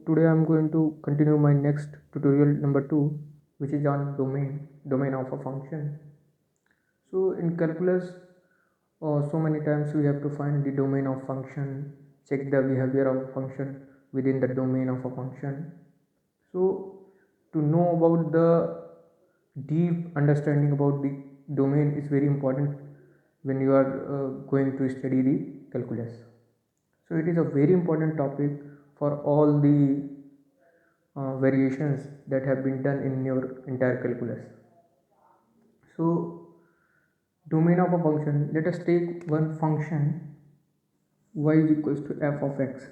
today I'm going to continue my next tutorial number 2, which is on domain of a function. So in calculus, so many times we have to find the domain of function, check the behavior of function within the domain of a function. So to know about the deep understanding about the domain is very important when you are going to study the calculus. So it is a very important topic for all the variations that have been done in your entire calculus. So domain of a function, let us take one function y is equals to f of x.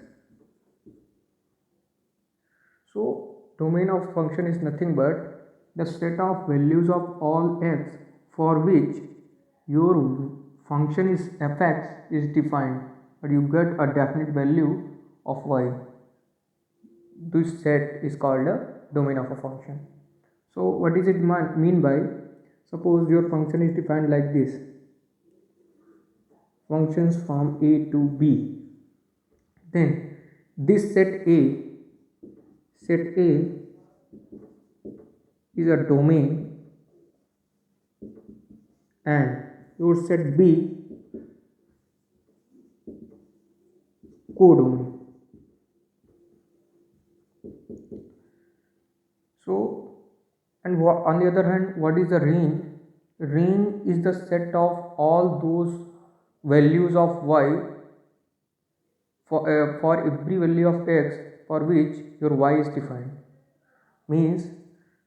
So domain of function is nothing but the set of values of all x for which your function is fx is defined, but you get a definite value of y. This set is called a domain of a function. So what does it mean by, suppose your function is defined like this: functions from a to b, then this set a is a domain and your set b codomain. So, and on the other hand, what is the range? Range is the set of all those values of y for every value of x for which your y is defined. Means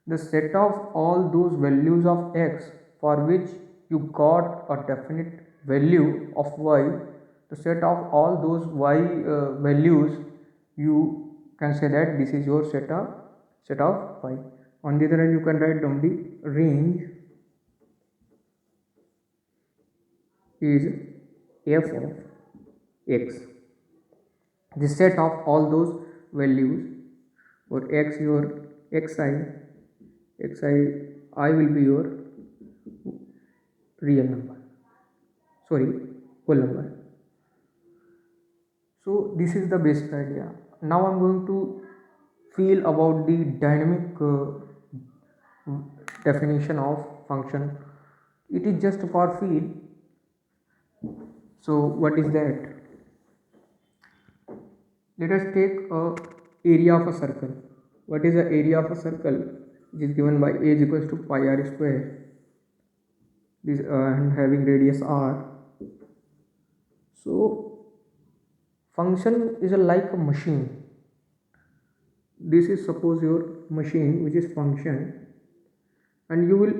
the set of all those values of x for which you got a definite value of y, the set of all those y values, you can say that this is your set of y. On the other hand, you can write down the range is f of x. The set of all those values for x, your I will be your real number, whole number. So this is the basic idea. Now I'm going to feel about the dynamic definition of function. It is just for feel. So what is that? Let us take a area of a circle. What is the area of a circle? It is given by a is equals to pi r square. This and having radius r. So function is like a machine. This is suppose your machine, which is function, and you will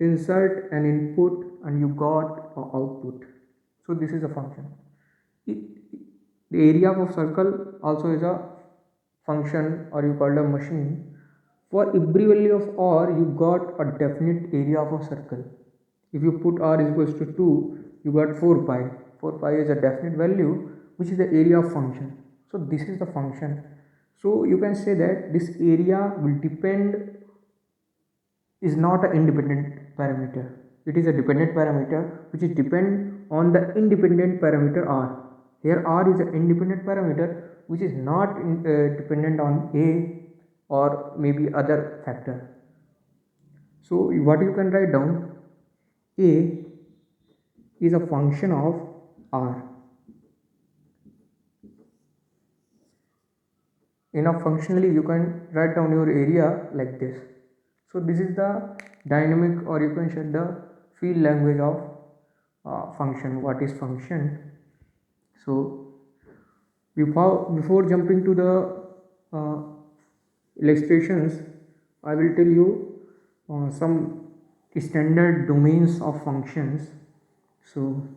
insert an input and you got an output. So this is a function. The area of a circle also is a function, or you call it a machine. For every value of r, you got a definite area of a circle. If you put r is equals to 2, you got 4 pi. 4 pi is a definite value, which is the area of function. So this is the function. So you can say that this area will depend, is not an independent parameter. It is a dependent parameter which is depend on the independent parameter r. Here r is an independent parameter which is not dependent on a or maybe other factor. So what you can write down, a is a function of r. Enough functionally you can write down your area like this. So this is the dynamic, or you can say the field language of function. What is function? So before jumping to the illustrations, I will tell you some standard domains of functions. So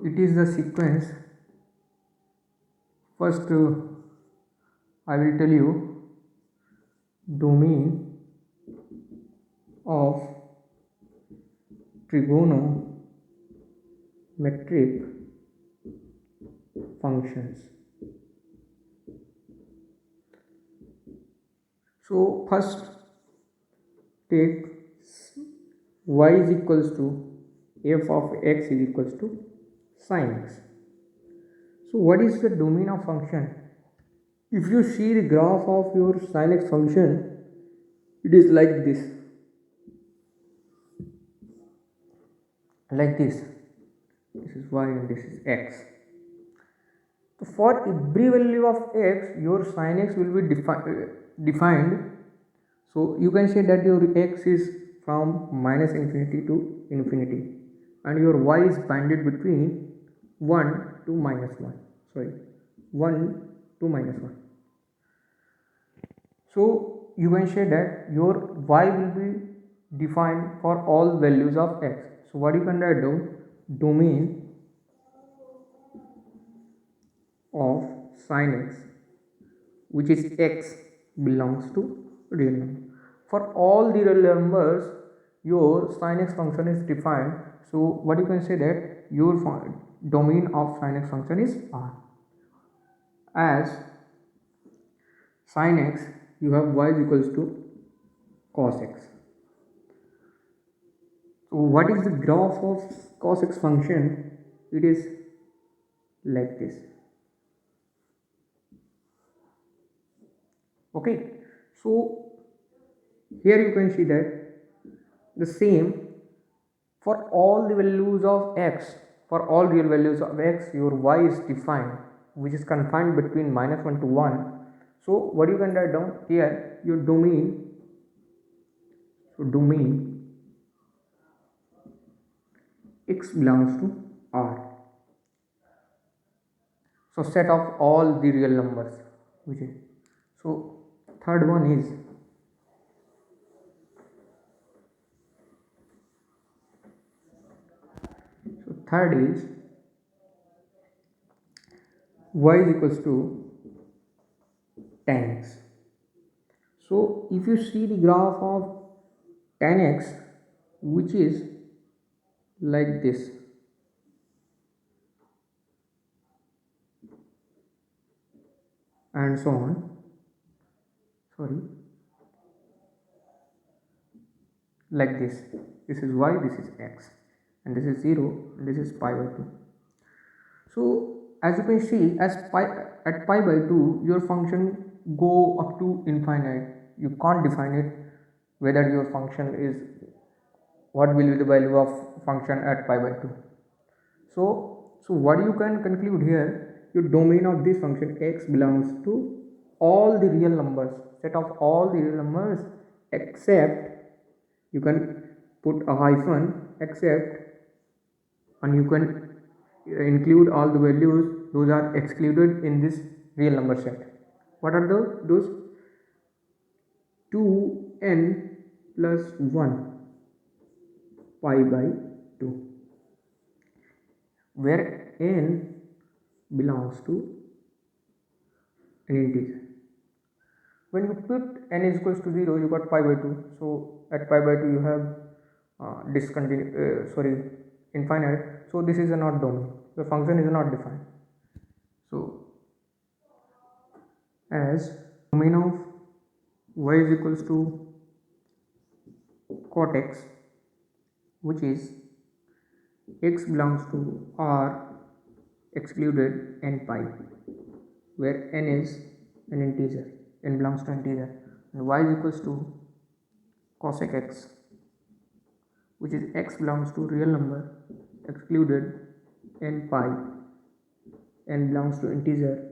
it is the sequence. First I will tell you domain of trigonometric functions. So first take y is equals to f of x is equals to sin x. So what is the domain of function? If you see the graph of your sin x function, it is like this. Like this. This is y and this is x. So for every value of x, your sin x will be defined. So you can say that your x is from minus infinity to infinity, and your y is bounded between 1 to minus 1. Sorry, 1 to minus 1. So you can say that your y will be defined for all values of x. So what you can write down? Domain of sin x, which is x belongs to real number. For all the real numbers, your sin x function is defined. So what you can say that your domain of sin x function is R. As sin x, you have y is equals to cos x. So what is the graph of cos x function? It is like this. Okay, so here you can see that the same for all the values of x, for all real values of x, your y is defined, which is confined between minus 1 to 1. So what you can write down here, your domain, so domain x belongs to R. So set of all the real numbers, which is, so third one is, so third is y is equals to tan x. So if you see the graph of tan x, which is like this, and so on, sorry, like this is y, this is x, and this is 0, and this is pi by 2. So as you can see, as pi at pi by 2, your function go up to infinite. You can't define it whether your function is, what will be the value of function at pi by 2. So what you can conclude here, your domain of this function x belongs to all the real numbers, set of all the real numbers, except, you can put a hyphen, except, and you can include all the values those are excluded in this real number set. What are those? 2n plus 1 pi by 2, where n belongs to an integer. When you put n is equals to 0, you got pi by 2. So at pi by 2 you have infinite. So this is a not domain. The function is not defined. So as domain of y is equals to cot x, which is x belongs to R excluded n pi, where n is an integer, n belongs to integer, and y is equals to cosec x, which is x belongs to real number excluded n pi, n belongs to integer,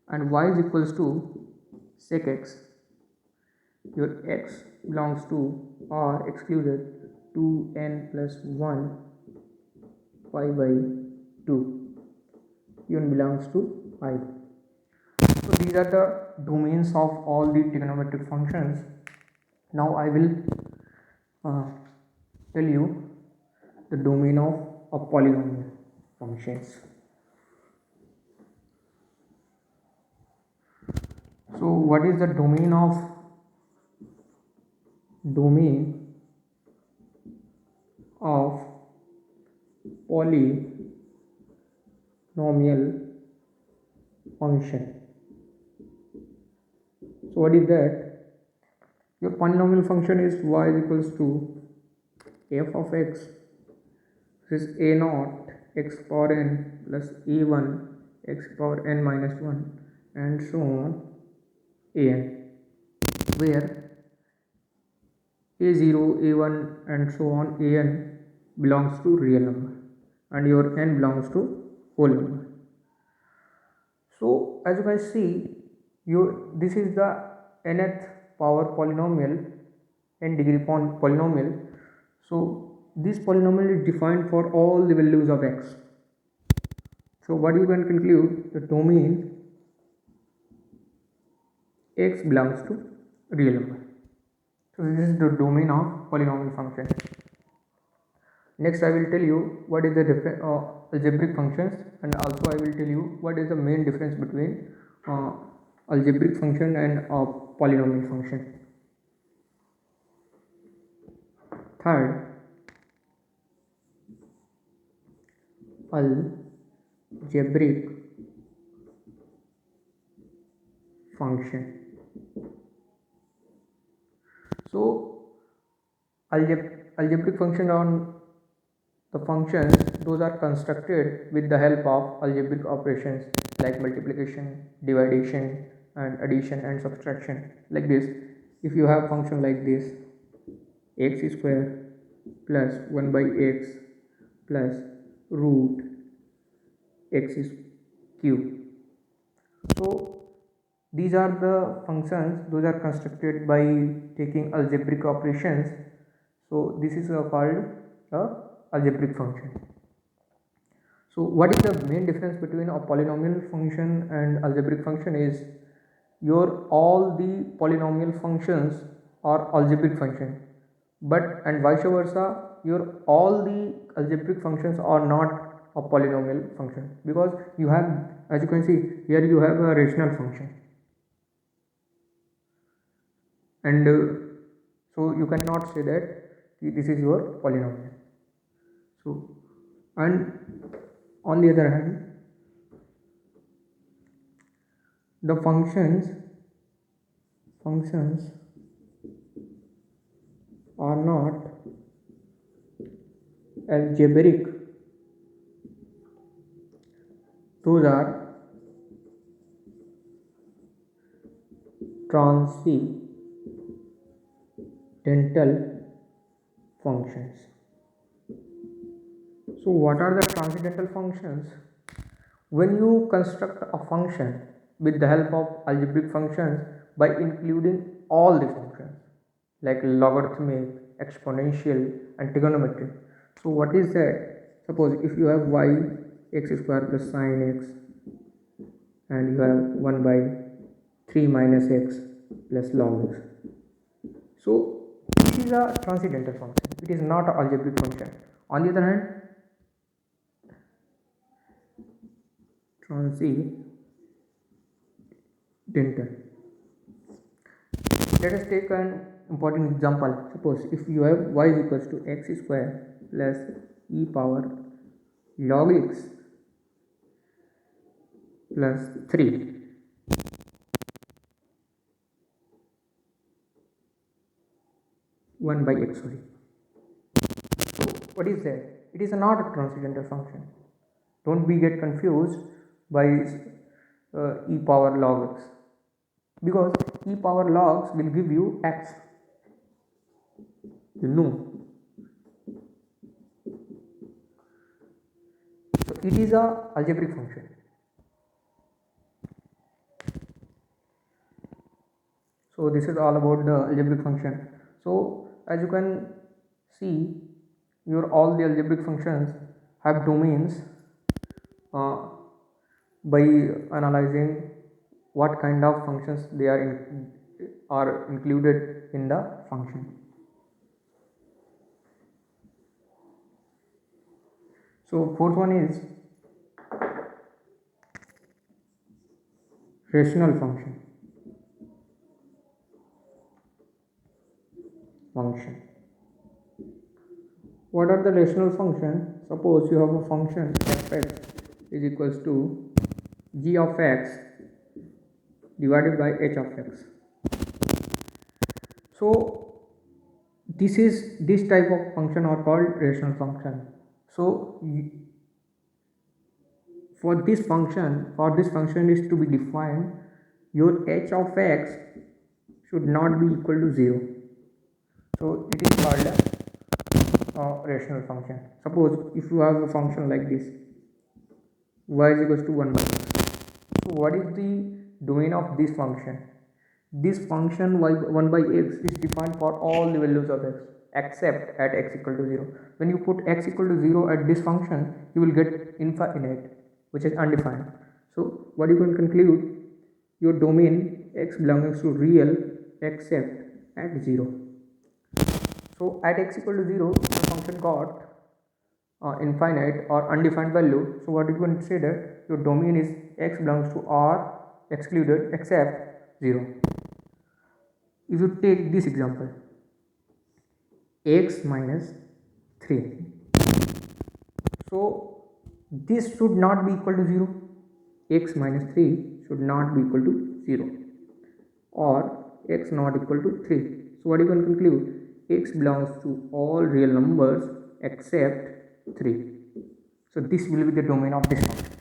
and y is equals to sec x, your x belongs to R excluded 2n plus 1 pi by 2, un belongs to I. So these are the domains of all the trigonometric functions. Now I will tell you the domain of a polynomial functions. So what is the domain of polynomial function? So what is that? Your polynomial function is y is equals to f of x, this is a naught x power n plus a1 x power n minus 1 and so on an, where a0, a1 and so on an belongs to real number and your n belongs to whole number. So as you can see, this is the nth power polynomial, n degree polynomial. So this polynomial is defined for all the values of x. So what you can conclude, the domain x belongs to real number. So this is the domain of polynomial function. Next I will tell you what is the different algebraic functions, and also I will tell you what is the main difference between algebraic function and polynomial function. Third, algebraic function. So algebraic function on the functions, those are constructed with the help of algebraic operations like multiplication, division and addition and subtraction. Like this, if you have function like this, x square plus 1 by x plus root x is cube. So these are the functions, those are constructed by taking algebraic operations. So this is called algebraic function. So what is the main difference between a polynomial function and algebraic function is all the polynomial functions are algebraic function, but and vice versa, all the algebraic functions are not a polynomial function, because you have, as you can see here, you have a rational function, and so you cannot say that this is your polynomial. So, and on the other hand, the functions are not algebraic, those are transcendental functions. So what are the transcendental functions? When you construct a function with the help of algebraic functions by including all the functions like logarithmic, exponential and trigonometric. So what is that? Suppose if you have y x square plus sine x, and you have 1 by 3 minus x plus log x. So this is a transcendental function, it is not an algebraic function. On the other hand, transcendental. Let us take an important example. Suppose if you have y is equals to x square plus e power log x plus 3. By x, sorry. So what is that? It is not a transcendental function. Don't be get confused by e power log x, because e power logs will give you x, you know. So it is a algebraic function. So this is all about the algebraic function. So as you can see, all the algebraic functions have domains by analyzing what kind of functions they are included in the function. So fourth one is rational function. What are the rational functions? Suppose you have a function f(x) is equals to g of x divided by h of x. So this type of function are called rational function. So for this function is to be defined, your h of x should not be equal to 0. So it is called a rational function. Suppose if you have a function like this, y is equals to 1 by x. So what is the domain of this function? This function y 1 by x is defined for all the values of x except at x equal to 0. When you put x equal to 0 at this function, you will get infinite, which is undefined. So what you can conclude, your domain x belongs to real except at 0. So at x equal to 0, the function got infinite or undefined value. So what you can say that your domain is x belongs to R excluded except 0. If you take this example, x minus 3, so this should not be equal to 0. X minus 3 should not be equal to 0 or x not equal to 3. So what you can conclude, x belongs to all real numbers except 3. So this will be the domain of this function.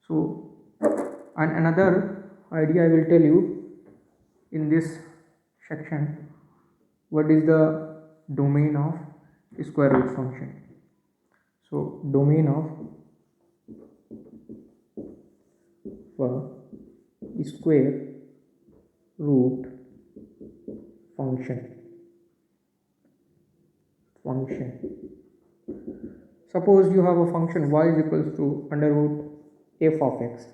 So and another idea I will tell you in this section, what is the domain of square root function. So domain of square root function. Suppose you have a function y is equals to under root f of x.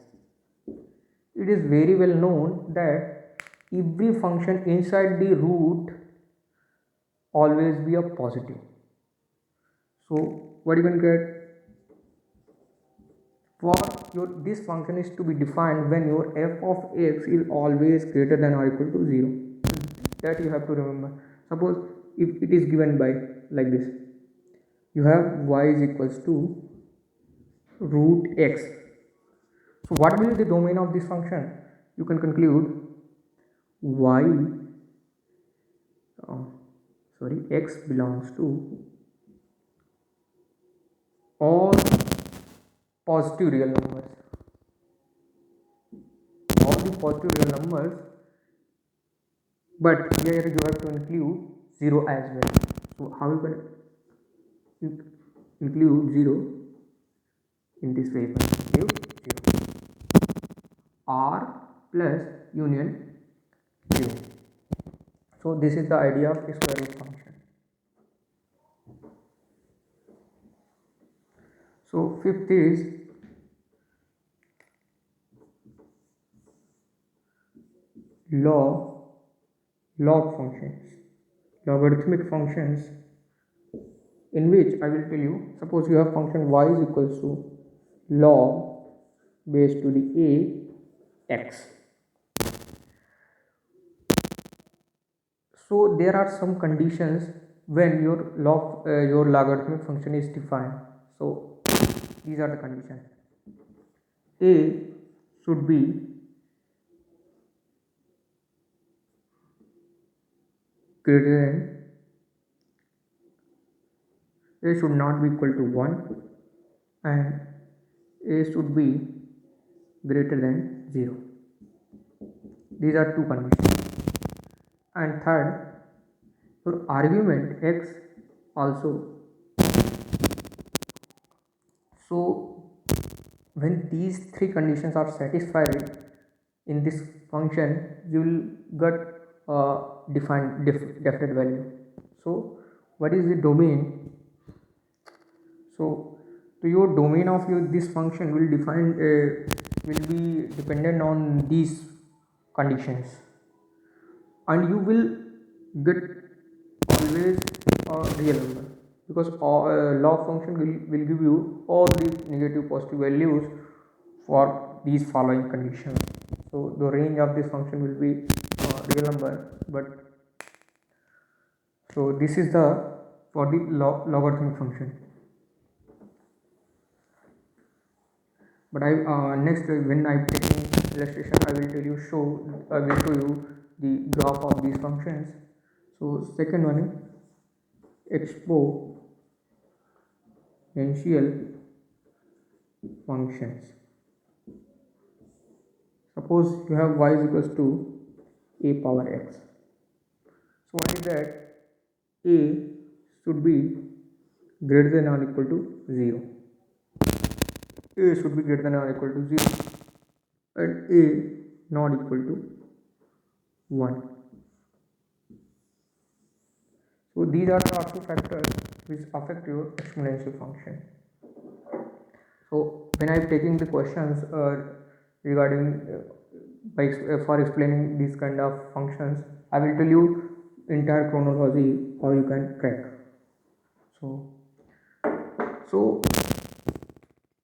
It is very well known that every function inside the root always be a positive. So what you can get, for your this function is to be defined when your f of x is always greater than or equal to 0. That you have to remember. Suppose if it is given by like this, you have y is equals to root x. So what will be the domain of this function? You can conclude y x belongs to all positive real numbers, but here you have to include 0 as well. So how you can include 0 in this way? Include 0 r plus union 0. So this is the idea of square root function. So fifth is log functions, logarithmic functions, in which I will tell you, suppose you have function y is equals to log base to the a x. So there are some conditions when your logarithmic function is defined. So these are the conditions. A should be greater than, a should not be equal to 1, and a should be greater than 0. These are two conditions. And third, your argument x also. So when these three conditions are satisfied in this function, you will get a defined definite value. So what is the domain? So your domain of this function will be dependent on these conditions, and you will get always a real number, because log function will give you all the negative positive values for these following conditions. So the range of this function will be real number, but so this is the for the logarithmic function. But I next when I taking illustration, I will show you the graph of these functions. So second one is exponential functions. Suppose you have y is equals to a power x. So what is that? A should be greater than or equal to 0. A should be greater than or equal to 0 and a not equal to 1. So these are the two factors which affect your exponential function. So when I am taking the questions regarding for explaining these kind of functions, I will tell you entire chronology how you can crack. So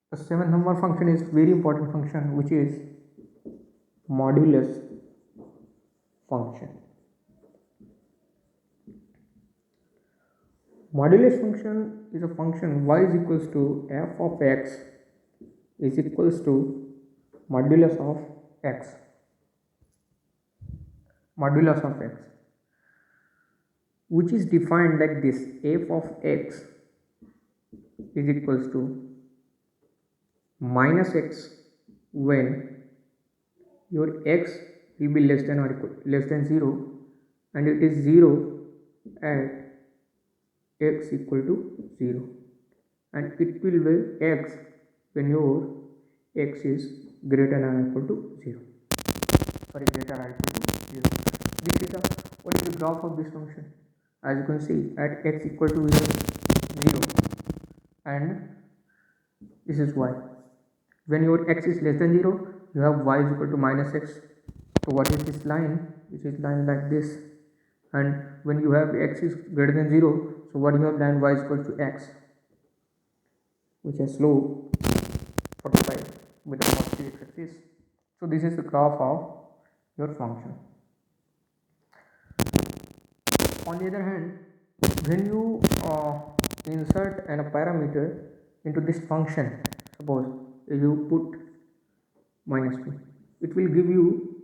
the 7th number function is very important function, which is modulus function. Modulus function is a function y is equals to f of x is equals to modulus of x. Modulus of x, which is defined like this: f of x is equals to minus x when your x will be less than or equal less than 0, and it is 0 at x equal to 0, and it will be x when your x is greater than or equal to 0. Sorry, greater or equal to 0. This is what is the graph of this function? As you can see, at x equal to 0, and this is y. When your x is less than 0, you have y is equal to minus x. So what is this line? This is line like this. And when you have x is greater than 0, so what you have done, y is equal to x, which has slope 45 with a positive x-axis. So this is the graph of your function. On the other hand, when you insert a parameter into this function, suppose you put minus 2, it will give you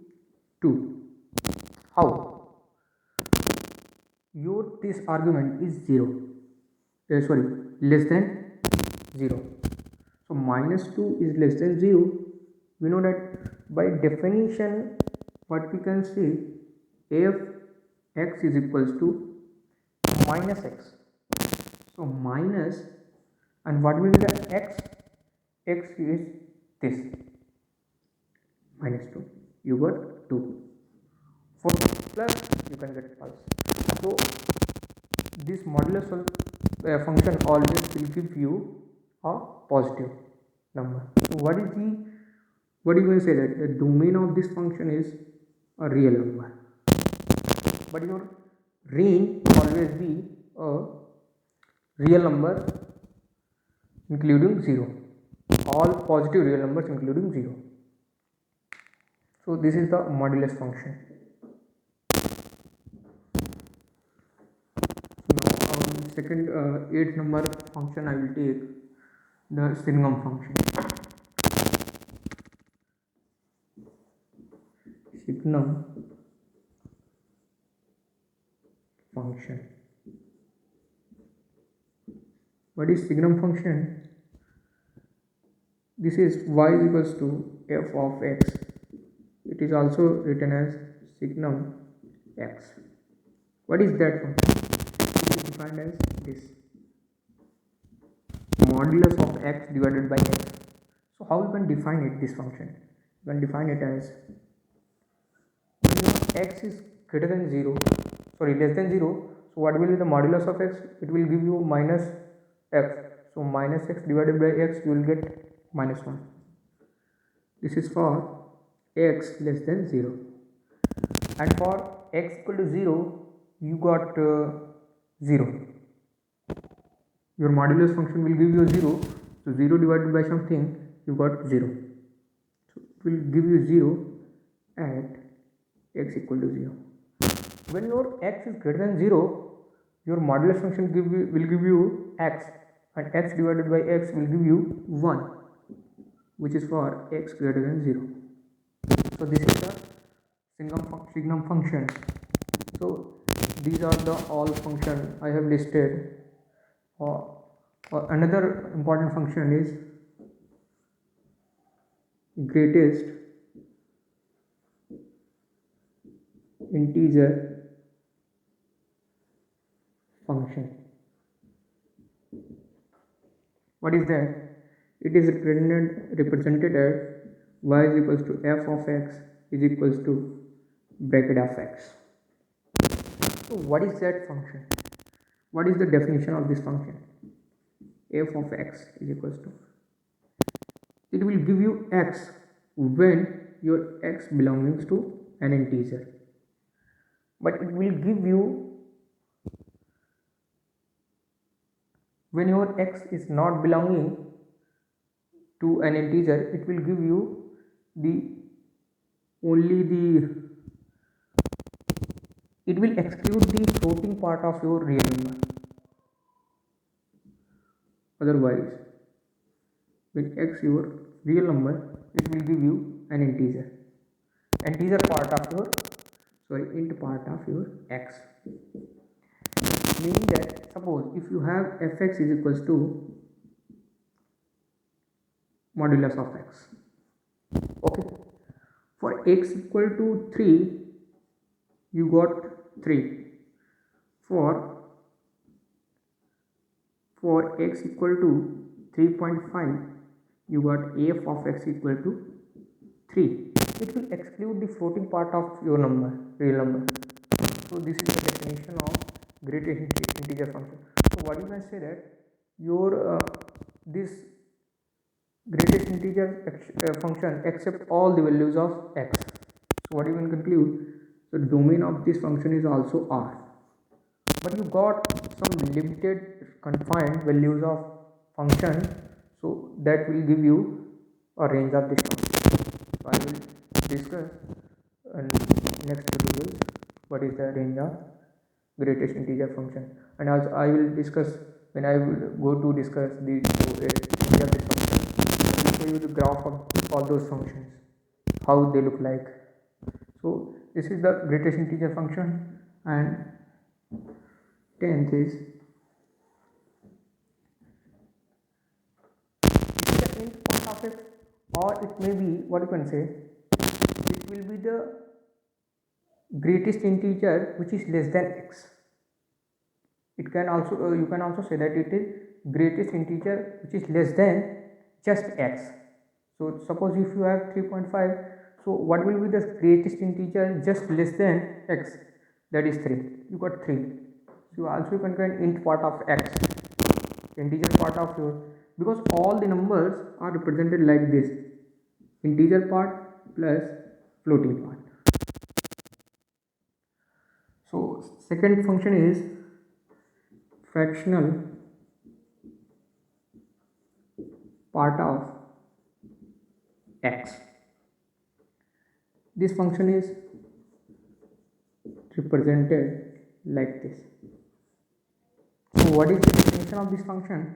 2. How? Your this argument is 0, less than 0. So minus 2 is less than 0. We know that by definition what we can say, if x is equals to minus x. So minus, and what will be the x? X is this, minus 2. You got 2. For plus, you can get pulse. So this modulus function always will give you a positive number. So what you can say that the domain of this function is a real number, but your range always be a real number including 0, all positive real numbers including 0. So this is the modulus function. Now on second 8th number function, I will take the signum function. Signum function. What is signum function? This is y is equals to f of x. It is also written as signum x. What is that function? It is defined as this: modulus of x divided by x. So how you can define it, this function? You can define it as, when x is greater than 0, less than 0, so what will be the modulus of x? It will give you minus x. So minus x divided by x, you will get minus 1. This is for x less than 0, and for x equal to 0, you got 0. Your modulus function will give you 0, so 0 divided by something, you got 0. So it will give you 0 at x equal to 0. When your x is greater than 0, your modulus function will give you x, and x divided by x will give you 1, which is for x greater than 0. So this is the signum function. So these are the all function I have listed. Another important function is greatest integer function. What is that? It is represented as y is equals to f of x is equals to bracket of x. So what is that function? What is the definition of this function? F of x is equals to, it will give you x when your x belongs to an integer, but it will give you when your x is not belonging to an integer. It will give you the only the it will exclude the floating part of your real number. Otherwise, when x your real number, it will give you an integer part of your int part of your x, meaning that suppose if you have fx is equals to modulus of x. Okay, for x equal to 3 you got 3. For x equal to 3.5 you got f of x equal to 3. It will exclude the floating part of your real number. So this is the definition of greatest integer function. So what you can say that your this greatest integer function accept all the values of x. So what you can conclude, the domain of this function is also R, but you got some limited confined values of function, so that will give you a range of this function. So I will discuss in next tutorials what is the range of greatest integer function, and also I will discuss when I will go to discuss the range of this function. I will show you the graph of all those functions, how they look like. So this is the greatest integer function, and 10th is the int part of it, or it may be what you can say, it will be the greatest integer which is less than x. It can also you can also say that it is greatest integer which is less than just x. So suppose if you have 3.5, so what will be the greatest integer just less than x? That is 3. You got 3. So you also can find int part of x, integer part of your, because all the numbers are represented like this: integer part plus floating part. So second function is fractional part of x. This function is represented like this. So what is the definition of this function?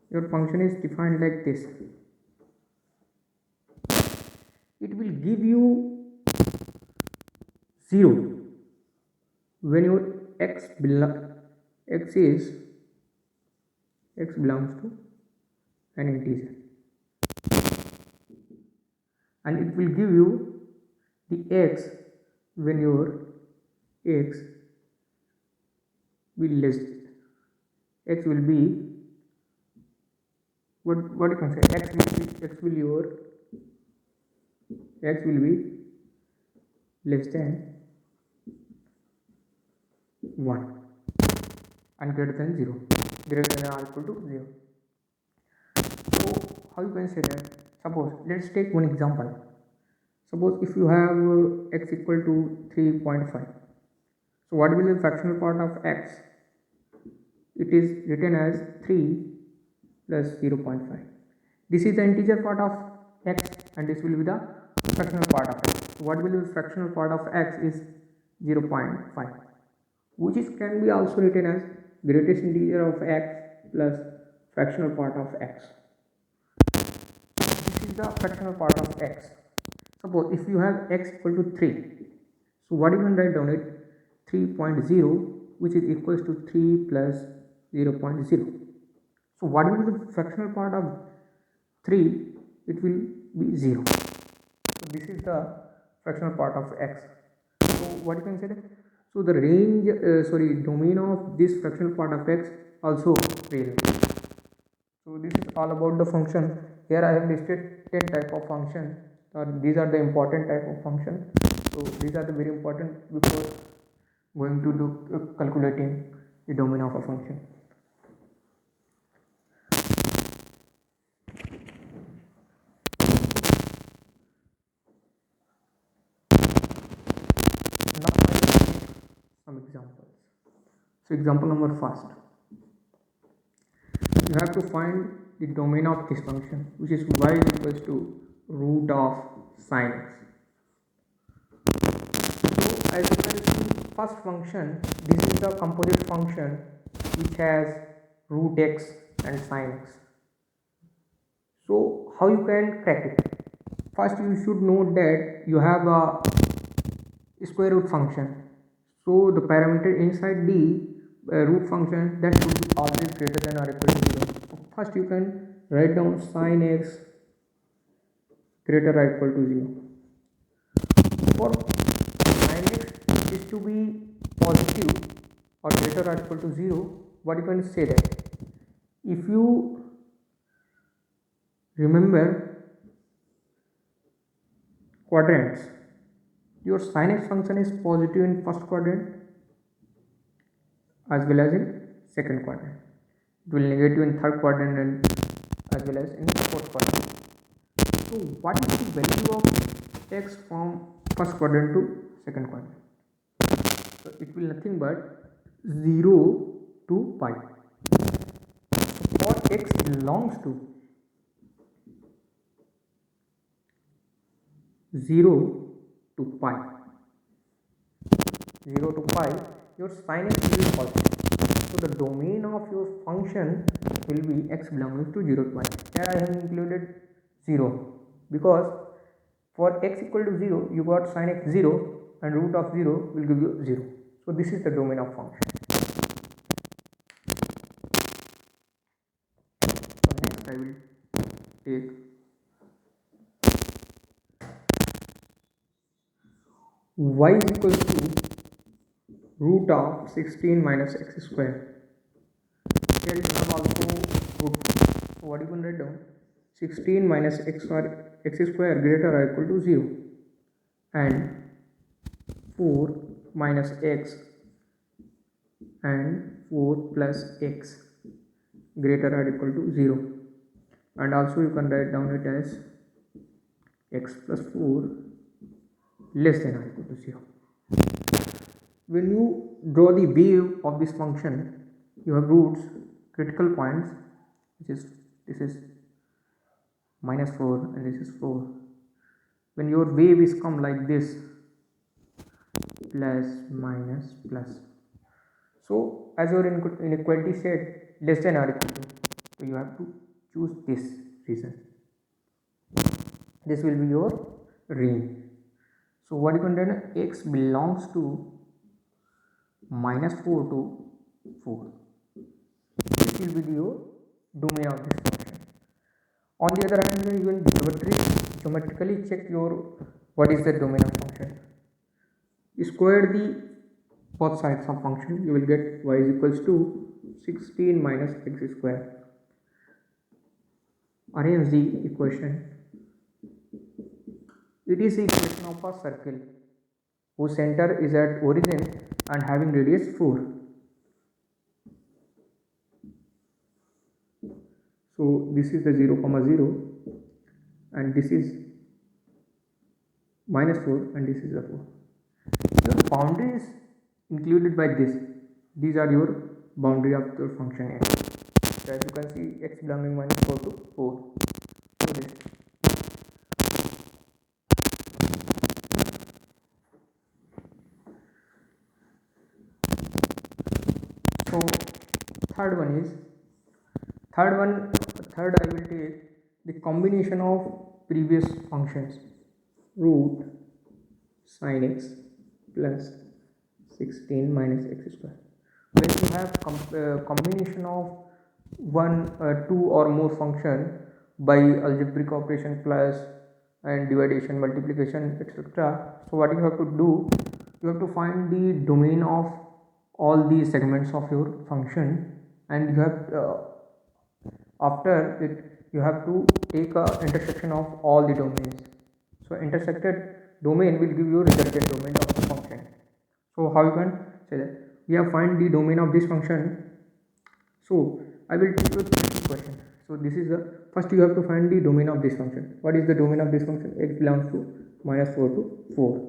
Your function is defined like this. It will give you 0 when your x belongs to an integer, and it will give you the x when your x will be what you can say, x will be less than 1 and greater than 0, greater than or equal to 0. So how you can say that? Suppose let's take one example. Suppose if you have x equal to 3.5, so what will be the fractional part of x? It is written as 3 plus 0.5. This is the integer part of x, and this will be the fractional part of x. So what will be the fractional part of x is 0.5, which can be also written as greatest integer of x plus fractional part of x. This is the fractional part of x. Suppose if you have x equal to 3, so what you can write down it 3.0, which is equals to 3 plus 0.0. So what will be the fractional part of 3? It will be 0. So this is the fractional part of x. So what you can say that, so the range domain of this fractional part of x also real. So this is all about the function. Here I have listed 10 type of function, or these are the important type of function. So these are the very important before going to do calculating the domain of a function. Now I will take some examples. So example number first, you have to find the domain of this function, which is y is equals to root of sin x. So as you can see, first function, this is the composite function which has root x and sin x. So how you can crack it? First you should know that you have a square root function. So the parameter inside the root function, that should be always greater than or equal to 0. First you can write down sin x greater or equal to 0. For sin x is to be positive or greater or equal to 0, what you can say that, if you remember quadrants, your sin x function is positive in first quadrant as well as in second quadrant. It will negative in third quadrant and as well as in fourth quadrant. So what is the value of x from first quadrant to second quadrant? So it will nothing but 0 to pi. So for x belongs to 0 to pi, 0 to pi, your sin x will be positive. So the domain of your function will be x belonging to 0 to pi. Here I have included 0 because for x equal to 0, you got sin x 0 and root of 0 will give you 0. So this is the domain of function. So next I will take y is equal to root of 16 minus x square. Here you have also root. So what you can write down, 16 minus x square greater or equal to 0, and 4 minus x and 4 plus x greater or equal to 0, and also you can write down it as x plus 4 less than or equal to 0. When you draw the wave of this function, you have roots, critical points, which is this is minus 4 and this is 4. When your wave is come like this, plus minus plus, so as your inequality said less than or equal to, so you have to choose this reason. This will be your range. So what you can do, x belongs to minus 4 to 4. This will be your domain of this function. On the other hand, you can geometrically check your what is the domain of function. Square the both sides of function, you will get y is equals to 16 minus x square. Arrange the equation. It is the equation of a circle whose center is at origin and having radius 4. So this is the 0, 0, and this is minus 4 and this is the 4. Your boundary is included by this. These are your boundary of your function x. So as you can see, x belonging minus 4 to 4. So this. So third I will take the combination of previous functions, root sin x plus 16 minus x square. When you have combination of one, two or more function by algebraic operation plus and division, multiplication, etc. So what you have to do, you have to find the domain of all these segments of your function, and you have after it you have to take a intersection of all the domains. So intersected domain will give you resultant domain of the function. So how you can say that we have find the domain of this function. So I will take you three questions. So this is the first, you have to find the domain of this function. What is the domain of this function? X belongs to -4 to 4.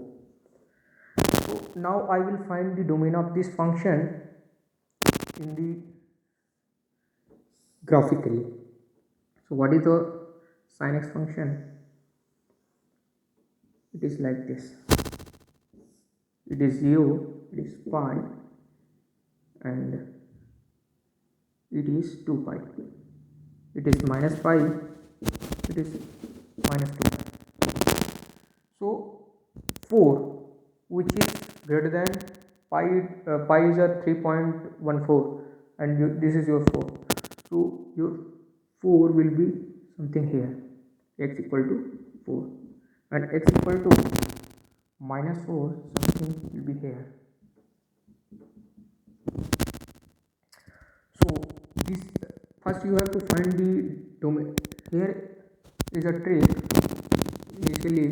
So now I will find the domain of this function in the graphically. So what is the sin x function? It is like this. It is 0, it is pi, and it is 2 pi. It is minus pi, it is minus 2 pi. So 4, which is greater than pi, pi is a 3.14, and this is your 4. So your 4 will be something here, x equal to 4, and x equal to minus 4 something will be here. So this first you have to find the domain. Here is a trick, initially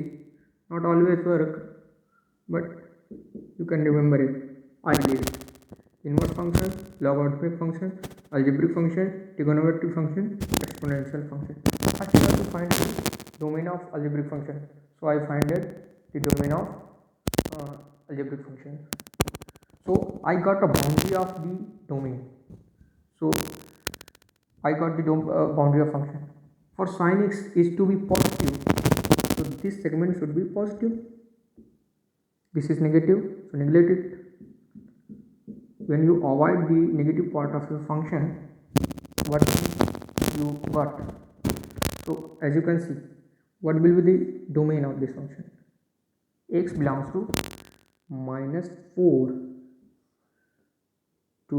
not always work, but you can remember it. I believe inverse function, logarithmic function, algebraic function, trigonometric function, exponential function. First you have to find the domain of algebraic function. So I find it the domain of algebraic function. So I got a boundary of the domain. So I got the boundary of function. For sin x is to be positive, so this segment should be positive. This is negative, so neglect it. When you avoid the negative part of your function, what you got? So as you can see, what will be the domain of this function? X belongs to -4 to